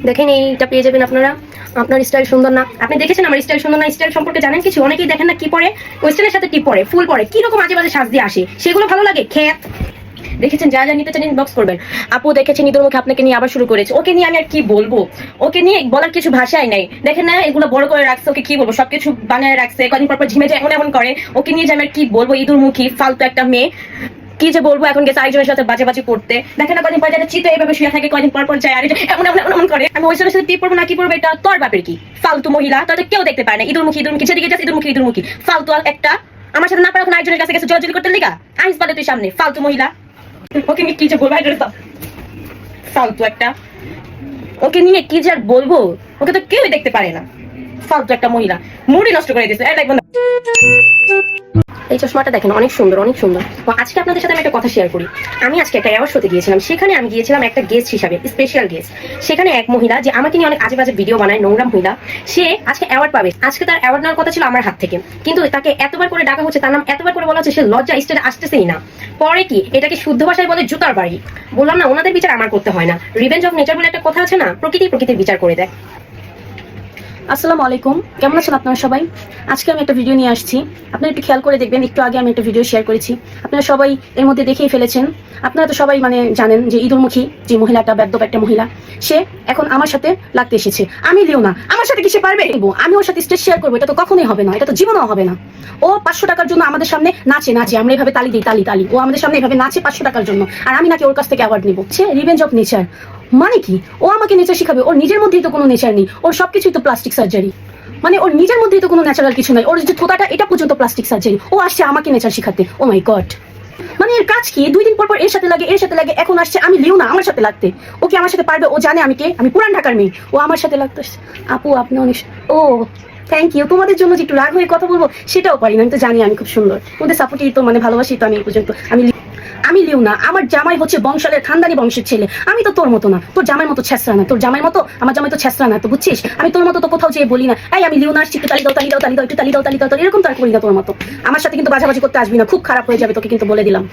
দেখেন এইটা পেয়ে যাবেন আপনারা। আপনার স্টাইল সুন্দর না, আপনি দেখেছেন আমার স্টাইল সুন্দর না? স্টাইল সম্পর্কে জানেন কিছু? অনেকেই দেখেন না কি পরে, ওয়েস্টার্নের সাথে কি পরে, ফুল পরে, কি রকম মাঝে মাঝে সাজ দিয়ে আসে, সেগুলো ভালো লাগে খেত। দেখেছেন, যা যা নিতে চান ইনবক্স করবেন। আপু দেখেছেন ঈদের মুখে আপনাকে নিয়ে আবার শুরু করেছে। ওকে নিয়ে আমি আর কি বলবো, ওকে নিয়ে বলার কিছু ভাষাই নাই। দেখেন না এগুলো বড় করে রাখছে, ওকে কি বলবো, সবকিছু বানায় রাখছে, কদিন পর ঝিমে যায় এমন এমন করে। ওকে নিয়ে যে আমি আর কি বলবো, ঈদুর মুখী ফালতু একটা মেয়ে, কি যে বলবো। এখন গেছে আরেকজনের সাথে বাজে করতে। দেখেন না কদিন পর যাতে চিতে এইভাবে শুয়ে থাকে, কদিন পর যায় আর এমন এমন এমন করে। আমি ওই সাথে টিপ পড়বো না কি পড়বো, এটা তোর বাপের কি ফালতু মহিলা, তাদের কেউ দেখতে পায় না। ঈদুর মুখী যেদিকে যাচ্ছে ঈদুর মুখী ফালতু একটা। আমার সাথে না পারে এখন আরেকজনের কাছে গেছে জোরাজুরি করতে লিগা। আইস পালে তুই সামনে ফালতু মহিলা। ওকে নিয়ে কি যে বলবো, ফালতু একটা। ওকে নিয়ে কি যে আর বলবো, ওকে তো কেউই দেখতে পারে না, ফালতু একটা মহিলা। মুডই নষ্ট করে দিয়েছে। এই চশমাটা দেখেন, অনেক সুন্দর অনেক সুন্দর। তো আজকে আপনাদের সাথে আমি একটা কথা শেয়ার করি। আমি আজকে একটা অ্যাওয়ার্ড শোতে গিয়েছিলাম, সেখানে আমি গিয়েছিলাম একটা গেস্ট হিসাবে, স্পেশাল গেস্ট। সেখানে এক মহিলা যে আমাকে নিয়ে অনেক আজে বাজে ভিডিও বানায়, নোংরা মহিলা, সে আজকে অ্যাওয়ার্ড পাবে। আজকে তার অ্যাওয়ার্ড নেওয়ার কথা ছিল আমার হাত থেকে, কিন্তু তাকে এতবার করে ডাকা হচ্ছে, তার নাম এতবার করে বলা হচ্ছে, সে লজ্জা স্টেজে আসতেছেই না। পরে কি এটাকে শুদ্ধ ভাষায় বলে জুতার বাড়ি। বললাম না, ওনাদের বিচার আমার করতে হয় না। রিভেঞ্জ অফ নেচার বলে একটা কথা আছে না, প্রকৃতির বিচার করে দেয়। আসসালামু আলাইকুম, কেমন আছেন আপনারা সবাই? আজকে আমি একটা ভিডিও নিয়ে আসছি, আপনারা একটু খেয়াল করে দেখবেন। একটু আগে আমি একটা ভিডিও শেয়ার করেছি, আপনারা সবাই এর মধ্যে দেখেই ফেলেছেন। আপনারা তো সবাই জানেন যে ঈদুরমুখী যে মহিলাটা, বেদ্যপ একটা মহিলা, সে এখন আমার সাথে লাগতে এসেছে। আমি লিওনা, আমার সাথে কি সে পারবে? আমি ওর সাথে স্টেজ শেয়ার করবো, এটা তো কখনোই হবে না, এটা তো জীবনেও হবে না। ও 500 টাকার জন্য আমাদের সামনে নাচে, আমরা এভাবে তালি দিই, তালি। ও আমাদের সামনে এভাবে নাচে 500 টাকার জন্য, আর আমি নাকি ওর কাছ থেকে অ্যাওয়ার্ড নিবো। সে রিভেঞ্জ অফ নেচার মানে কি? ও আমাকে নেচার শিখাবে? ওর নিজের মধ্যেই তো কোনো নেচার নেই, ওর সবকিছুই তো প্লাস্টিক সার্জারি। ওর নিজের মধ্যেই তো কোনো ন্যাচারাল কিছু নাই, ওর যে থোতাটা এটা পর্যন্ত প্লাস্টিক সার্জারি। ও আসছে আমাকে নেচার শিখাতে। ও মাই গড, এর কাজ কি? 2 দিন পর এর সাথে লাগে, এখন আসছে আমি লিও না আমার সাথে লাগতে। ও কি আমার সাথে পারবে? ও জানে আমি কে, আমি পুরান ঢাকার মেয়ে, ও আমার সাথে লাগতে। আপু আপনি অনেক, ও থ্যাংক ইউ। তোমাদের জন্য যে একটু রাগ হয়ে কথা বলবো সেটাও পারি না, আমি তো জানি আমি খুব সুন্দর, তোমাদের সাপোর্টই তো ভালোবাসি তো আমি এই পর্যন্ত। আমি লিও না, আমার জামাই হচ্ছে বংশালের খানদানি বংশের ছেলে। আমি তো তোর মতো না, তোর জামাই মতো ছেঁচড়া না, তোর জামাই মতো আমার জামাই তো ছেঁচড়া না, তো বুঝছিস? আমি তোর মতো তো কোথাও যেয়ে বলি না, এই আমি লিও না আসছি, একটু তালি দাও, একটু তালি দাও, এরকম তো আর করি না তোর মতো। আমার সাথে কিন্তু বাজাবাজি করতে আসবি না, খুব খারাপ হয়ে যাবে, তোকে কিন্তু বলে দিলাম।